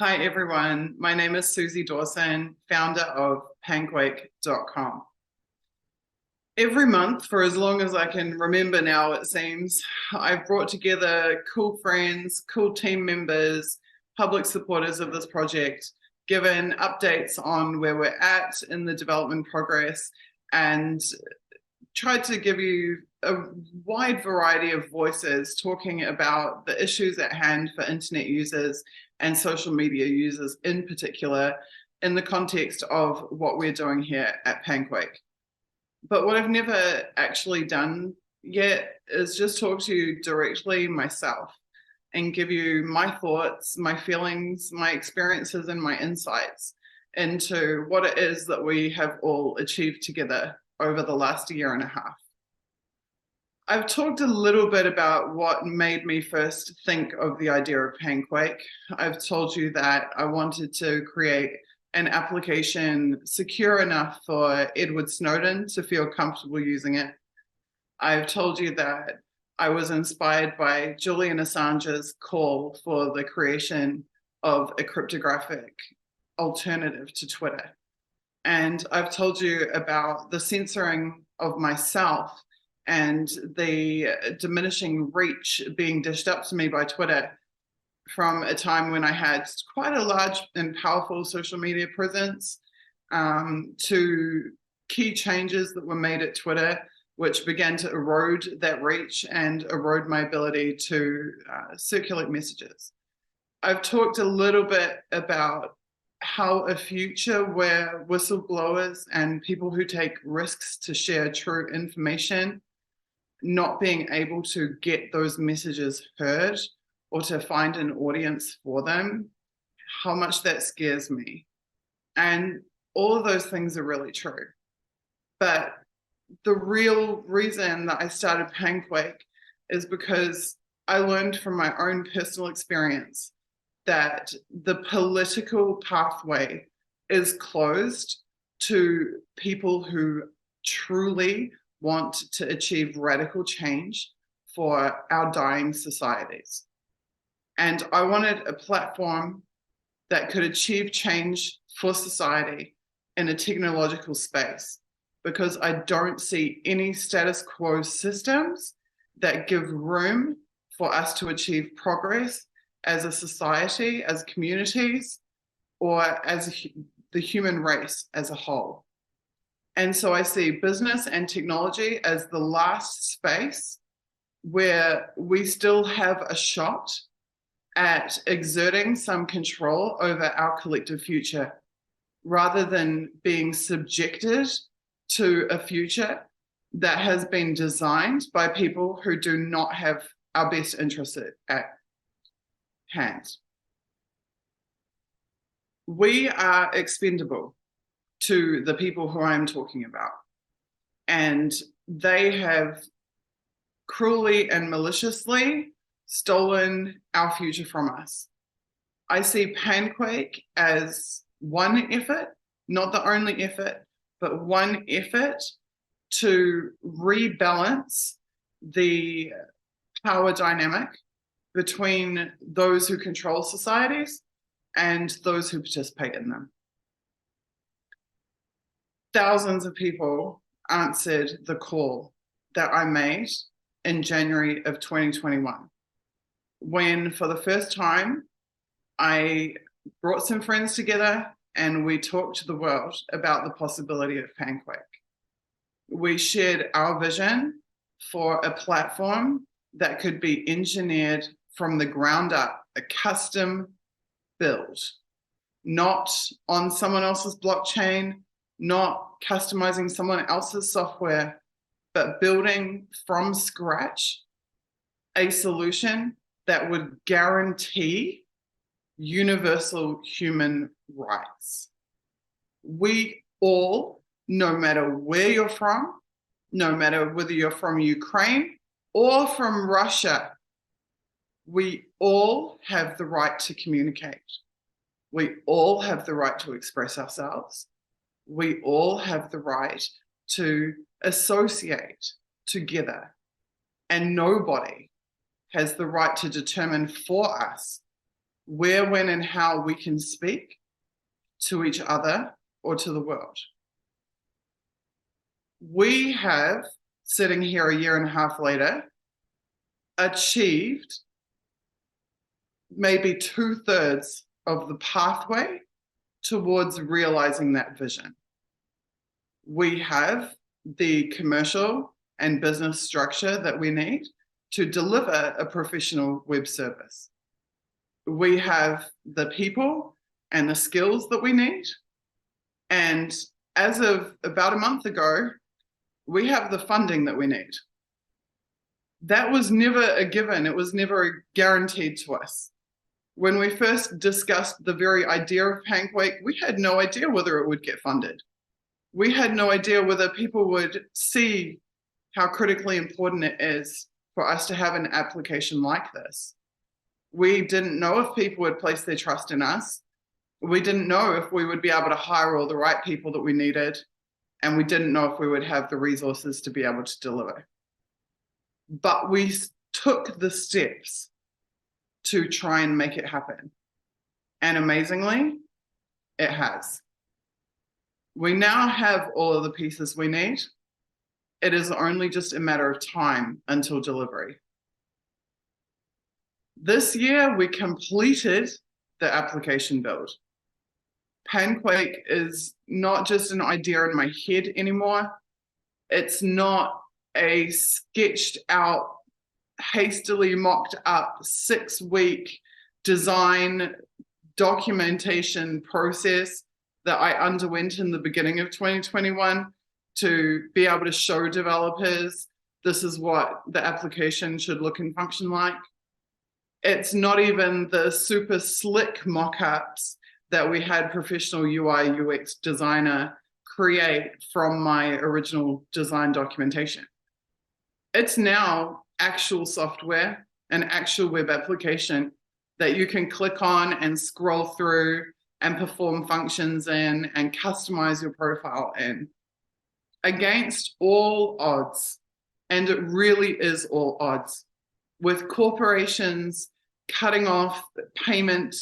Hi, everyone. My name is Susie Dawson, founder of Panquake.com. Every month, for as long as I can remember now, it seems, I've brought together cool friends, cool team members, public supporters of this project, given updates on where we're at in the development progress, and tried to give you a wide variety of voices talking about the issues at hand for internet users and social media users in particular, in the context of what we're doing here at Panquake. But what I've never actually done yet is just talk to you directly myself and give you my thoughts, my feelings, my experiences, and my insights into what it is that we have all achieved together over the last year and a half. I've talked a little bit about what made me first think of the idea of Panquake. I've told you that I wanted to create an application secure enough for Edward Snowden to feel comfortable using it. I've told you that I was inspired by Julian Assange's call for the creation of a cryptographic alternative to Twitter. And I've told you about the censoring of myself and the diminishing reach being dished up to me by Twitter from a time when I had quite a large and powerful social media presence, to key changes that were made at Twitter, which began to erode that reach and erode my ability to circulate messages. I've talked a little bit about how a future where whistleblowers and people who take risks to share true information not being able to get those messages heard or to find an audience for them, how much that scares me. And all of those things are really true. But the real reason that I started Panquake is because I learned from my own personal experience that the political pathway is closed to people who truly want to achieve radical change for our dying societies. And I wanted a platform that could achieve change for society in a technological space, because I don't see any status quo systems that give room for us to achieve progress as a society, as communities, or as the human race as a whole. And so I see business and technology as the last space where we still have a shot at exerting some control over our collective future, rather than being subjected to a future that has been designed by people who do not have our best interests at hand. We are expendable to the people who I'm talking about, and they have cruelly and maliciously stolen our future from us. I see Panquake as one effort, not the only effort, but one effort to rebalance the power dynamic between those who control societies and those who participate in them. Thousands of people answered the call that I made in January of 2021, when for the first time I brought some friends together and we talked to the world about the possibility of Panquake. We shared our vision for a platform that could be engineered from the ground up, a custom build, not on someone else's blockchain, not customizing someone else's software, but building from scratch a solution that would guarantee universal human rights. We all, no matter where you're from, no matter whether you're from Ukraine or from Russia, we all have the right to communicate. We all have the right to express ourselves. We all have the right to associate together, and nobody has the right to determine for us where, when, and how we can speak to each other or to the world. We have, sitting here a year and a half later, achieved maybe 2/3 of the pathway towards realizing that vision. We have the commercial and business structure that we need to deliver a professional web service. We have the people and the skills that we need. And as of about a month ago, we have the funding that we need. That was never a given. It was never guaranteed to us. When we first discussed the very idea of Panquake, we had no idea whether it would get funded. We had no idea whether people would see how critically important it is for us to have an application like this. We didn't know if people would place their trust in us. We didn't know if we would be able to hire all the right people that we needed. And we didn't know if we would have the resources to be able to deliver. But we took the steps to try and make it happen. And amazingly, it has. We now have all of the pieces we need. It is only just a matter of time until delivery. This year, we completed the application build. Panquake is not just an idea in my head anymore. It's not a sketched out, hastily mocked up 6-week design documentation process that I underwent in the beginning of 2021 to be able to show developers this is what the application should look and function like. It's not even the super slick mock-ups that we had professional UI UX designer create from my original design documentation. It's now actual software, an actual web application that you can click on and scroll through and perform functions in and customize your profile in. Against all odds, and it really is all odds, with corporations cutting off payment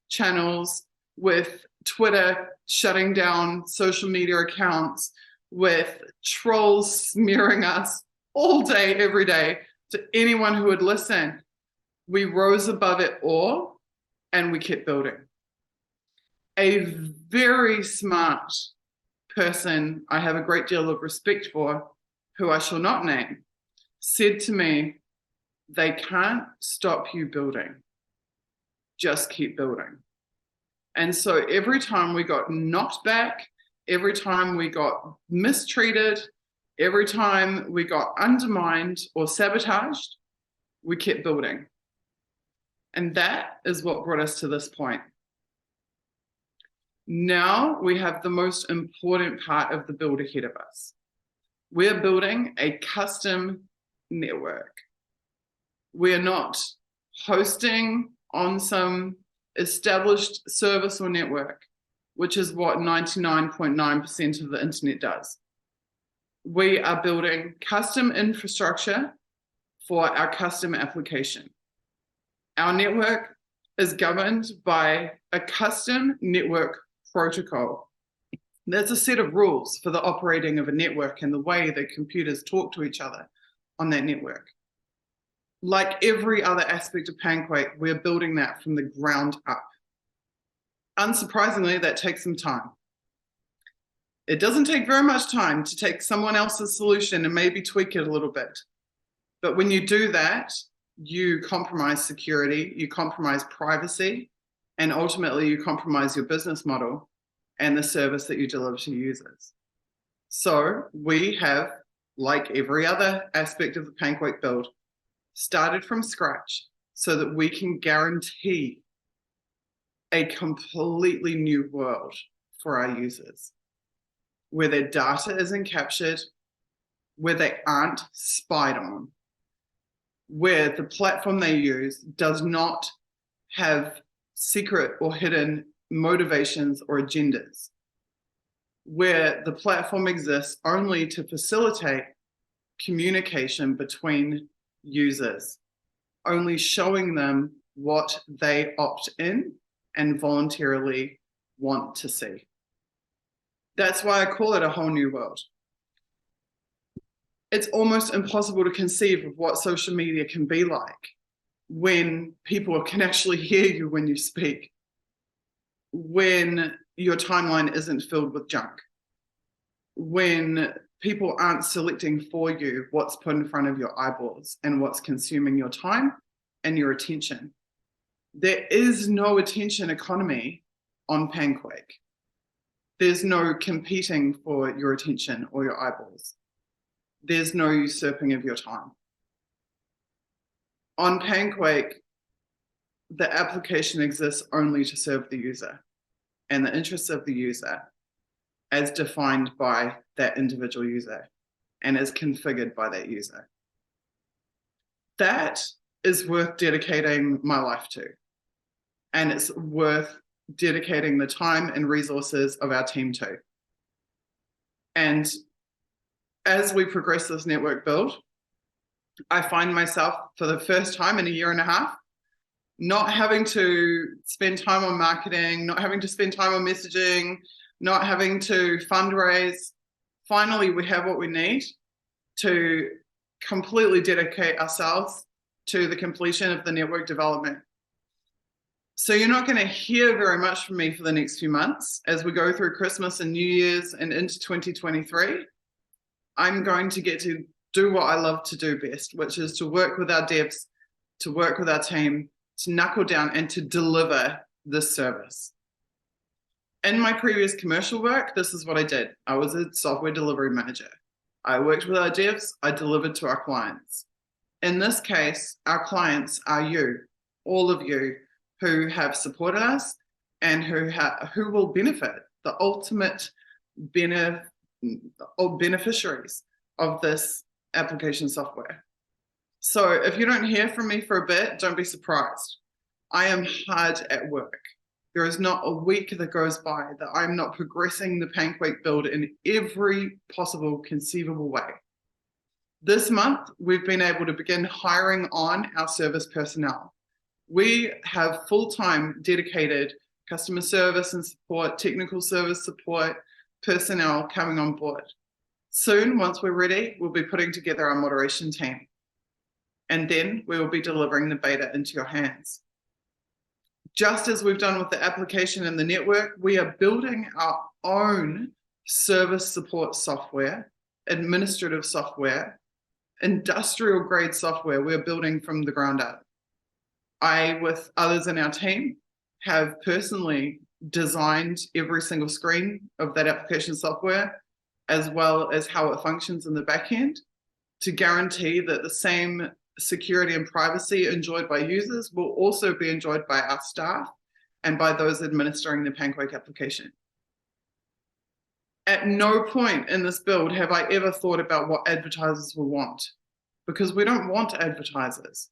channels, with Twitter shutting down social media accounts, with trolls smearing us all day, every day, to anyone who would listen. We rose above it all and we kept building. A very smart person I have a great deal of respect for, who I shall not name, said to me, "They can't stop you building. Just keep building." And so every time we got knocked back, every time we got mistreated, every time we got undermined or sabotaged, we kept building. And that is what brought us to this point. Now we have the most important part of the build ahead of us. We're building a custom network. We're not hosting on some established service or network, which is what 99.9% of the internet does. We are building custom infrastructure for our custom application. Our network is governed by a custom network protocol. There's a set of rules for the operating of a network and the way that computers talk to each other on that network. Like every other aspect of Panquake, we're building that from the ground up. Unsurprisingly, that takes some time. It doesn't take very much time to take someone else's solution and maybe tweak it a little bit. But when you do that, you compromise security, you compromise privacy, and ultimately you compromise your business model and the service that you deliver to users. So we have, like every other aspect of the Panquake build, started from scratch so that we can guarantee a completely new world for our users, where their data isn't captured, where they aren't spied on, where the platform they use does not have secret or hidden motivations or agendas, where the platform exists only to facilitate communication between users, only showing them what they opt in and voluntarily want to see. That's why I call it a whole new world. It's almost impossible to conceive of what social media can be like when people can actually hear you when you speak, when your timeline isn't filled with junk, when people aren't selecting for you what's put in front of your eyeballs and what's consuming your time and your attention. There is no attention economy on Panquake. There's no competing for your attention or your eyeballs. There's no usurping of your time. On Panquake, the application exists only to serve the user and the interests of the user as defined by that individual user and as configured by that user. That is worth dedicating my life to. And it's worth dedicating the time and resources of our team to. And as we progress this network build, I find myself for the first time in a year and a half, not having to spend time on marketing, not having to spend time on messaging, not having to fundraise. Finally, we have what we need to completely dedicate ourselves to the completion of the network development. So you're not going to hear very much from me for the next few months as we go through Christmas and New Year's and into 2023. I'm going to get to do what I love to do best, which is to work with our devs, to work with our team, to knuckle down and to deliver this service. In my previous commercial work, this is what I did. I was a software delivery manager. I worked with our devs, I delivered to our clients. In this case, our clients are you, all of you who have supported us and who will benefit, the ultimate beneficiaries of this application software. So if you don't hear from me for a bit, don't be surprised. I am hard at work. There is not a week that goes by that I'm not progressing the Panquake build in every possible conceivable way. This month, we've been able to begin hiring on our service personnel. We have full-time dedicated customer service and support, technical service support personnel coming on board. Soon, once we're ready, we'll be putting together our moderation team. And then we will be delivering the beta into your hands. Just as we've done with the application and the network, we are building our own service support software, administrative software, industrial grade software we're building from the ground up. I, with others in our team, have personally designed every single screen of that application software, as well as how it functions in the back end, to guarantee that the same security and privacy enjoyed by users will also be enjoyed by our staff and by those administering the Panquake application. At no point in this build have I ever thought about what advertisers will want, because we don't want advertisers.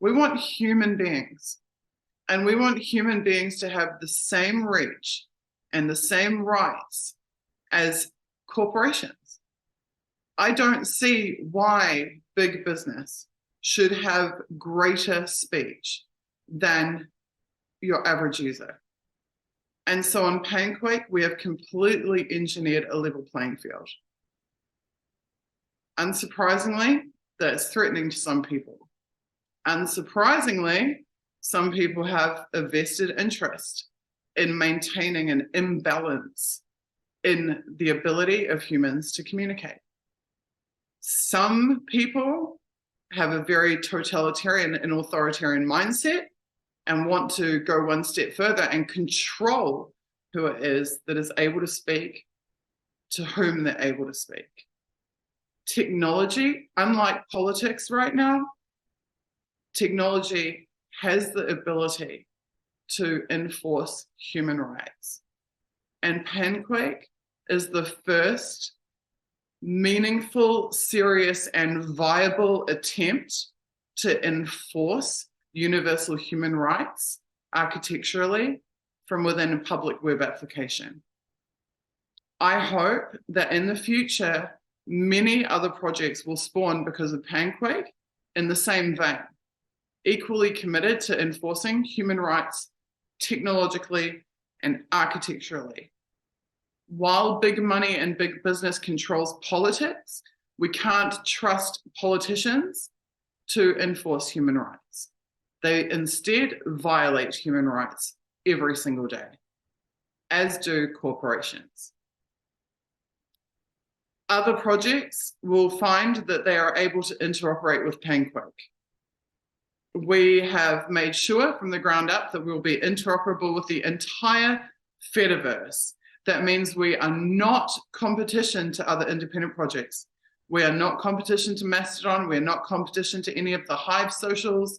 We want human beings, and we want human beings to have the same reach and the same rights as corporations. I don't see why big business should have greater speech than your average user. And so on Panquake, we have completely engineered a level playing field. Unsurprisingly, that's threatening to some people. Unsurprisingly, some people have a vested interest in maintaining an imbalance in the ability of humans to communicate. Some people have a very totalitarian and authoritarian mindset and want to go one step further and control who it is that is able to speak to whom they're able to speak. Technology, unlike politics right now, technology has the ability to enforce human rights. And Panquake is the first meaningful, serious, and viable attempt to enforce universal human rights architecturally from within a public web application. I hope that in the future, many other projects will spawn because of Panquake in the same vein. equally committed to enforcing human rights technologically and architecturally. While big money and big business controls politics, we can't trust politicians to enforce human rights. They instead violate human rights every single day, as do corporations. Other projects will find that they are able to interoperate with Panquake. We have made sure from the ground up that we'll be interoperable with the entire Fediverse. That means we are not competition to other independent projects. We are not competition to Mastodon. We are not competition to any of the Hive socials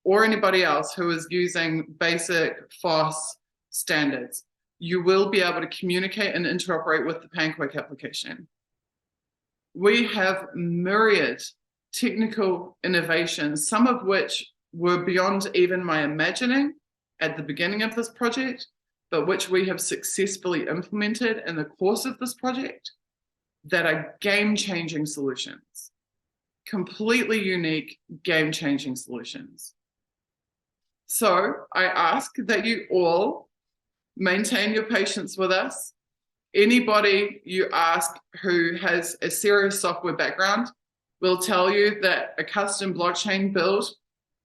or anybody else who is using basic FOSS standards. You will be able to communicate and interoperate with the Panquake application. We have myriad technical innovations, some of which were beyond even my imagining at the beginning of this project, but which we have successfully implemented in the course of this project that are game-changing solutions, completely unique, game-changing solutions. So I ask that you all maintain your patience with us. Anybody you ask who has a serious software background will tell you that a custom blockchain build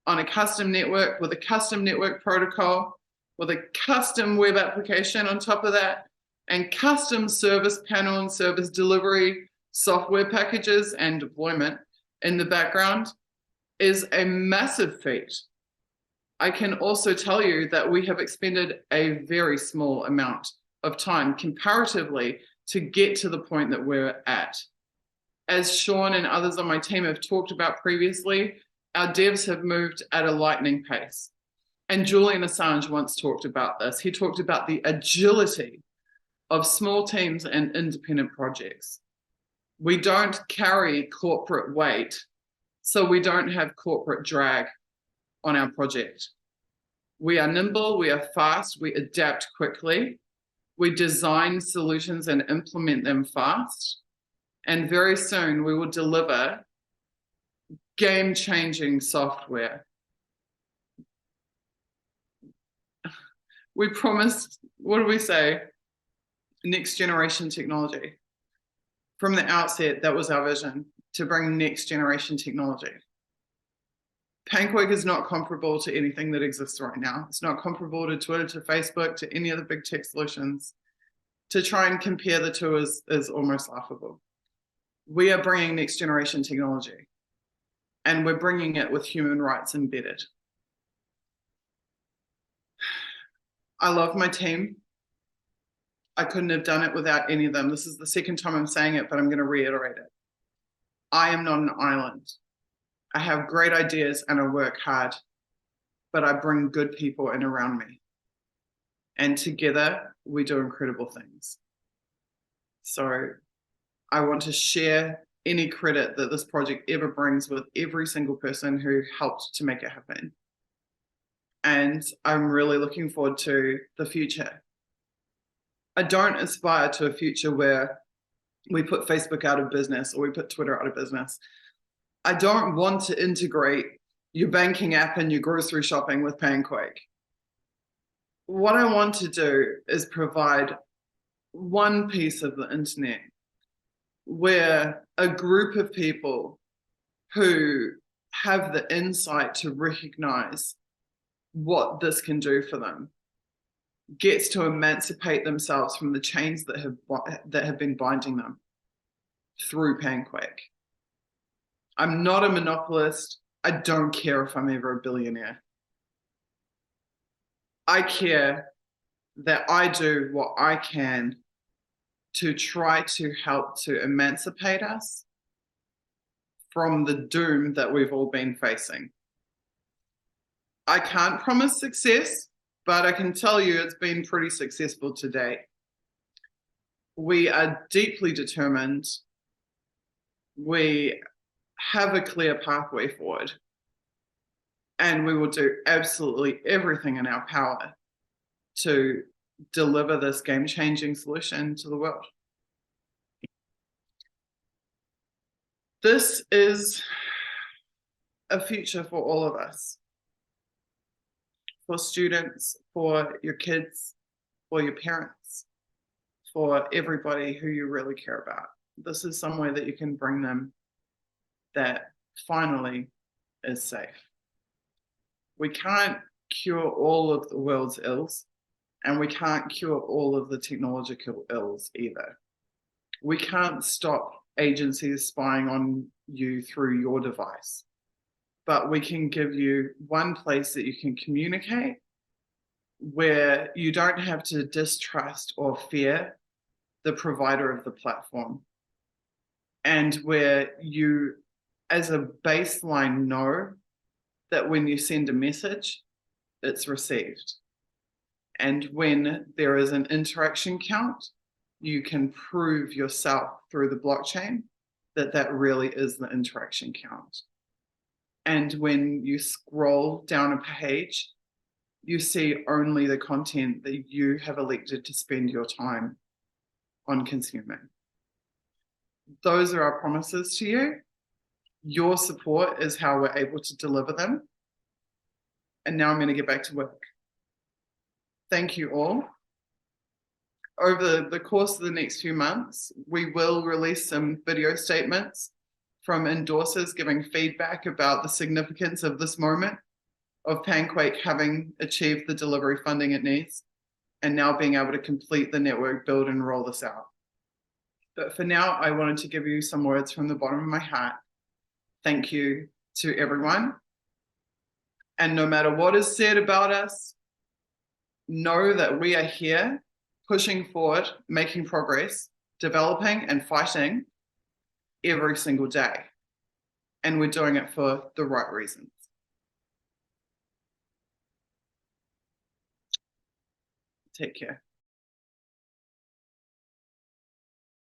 on a custom network with a custom network protocol, with a custom web application on top of that, and custom service panel and service delivery software packages and deployment in the background is a massive feat. I can also tell you that we have expended a very small amount of time comparatively to get to the point that we're at. As Sean and others on my team have talked about previously, our devs have moved at a lightning pace. And Julian Assange once talked about this. He talked about the agility of small teams and independent projects. We don't carry corporate weight, so we don't have corporate drag on our project. We are nimble, we are fast, we adapt quickly, we design solutions and implement them fast, and very soon we will deliver game-changing software. We promised, what did we say? Next generation technology. From the outset, that was our vision, to bring next generation technology. Panquake is not comparable to anything that exists right now. It's not comparable to Twitter, to Facebook, to any other big tech solutions. To try and compare the two is almost laughable. We are bringing next generation technology, and we're bringing it with human rights embedded. I love my team. I couldn't have done it without any of them. This is the second time I'm saying it, but I'm going to reiterate it. I am not an island. I have great ideas and I work hard, but I bring good people in around me. And together we do incredible things. So I want to share any credit that this project ever brings with every single person who helped to make it happen. And I'm really looking forward to the future. I don't aspire to a future where we put Facebook out of business or we put Twitter out of business. I don't want to integrate your banking app and your grocery shopping with Panquake. What I want to do is provide one piece of the internet where a group of people who have the insight to recognize what this can do for them gets to emancipate themselves from the chains that have been binding them through Panquake. I'm not a monopolist. I don't care if I'm ever a billionaire. I care that I do what I can to try to help to emancipate us from the doom that we've all been facing. I can't promise success, but I can tell you it's been pretty successful to date. We are deeply determined. We have a clear pathway forward, and we will do absolutely everything in our power to deliver this game-changing solution to the world. This is a future for all of us, for students, for your kids, for your parents, for everybody who you really care about. This is somewhere that you can bring them that finally is safe. We can't cure all of the world's ills, and we can't cure all of the technological ills either. We can't stop agencies spying on you through your device, but we can give you one place that you can communicate where you don't have to distrust or fear the provider of the platform, and where you, as a baseline, know that when you send a message, it's received. And when there is an interaction count, you can prove yourself through the blockchain that that really is the interaction count. And when you scroll down a page, you see only the content that you have elected to spend your time on consuming. Those are our promises to you. Your support is how we're able to deliver them. And now I'm going to get back to work. Thank you all. Over the course of the next few months, we will release some video statements from endorsers giving feedback about the significance of this moment of Panquake having achieved the delivery funding it needs and now being able to complete the network build and roll this out. But for now, I wanted to give you some words from the bottom of my heart. Thank you to everyone. And no matter what is said about us, know that we are here pushing forward, making progress, developing and fighting every single day. And we're doing it for the right reasons. Take care.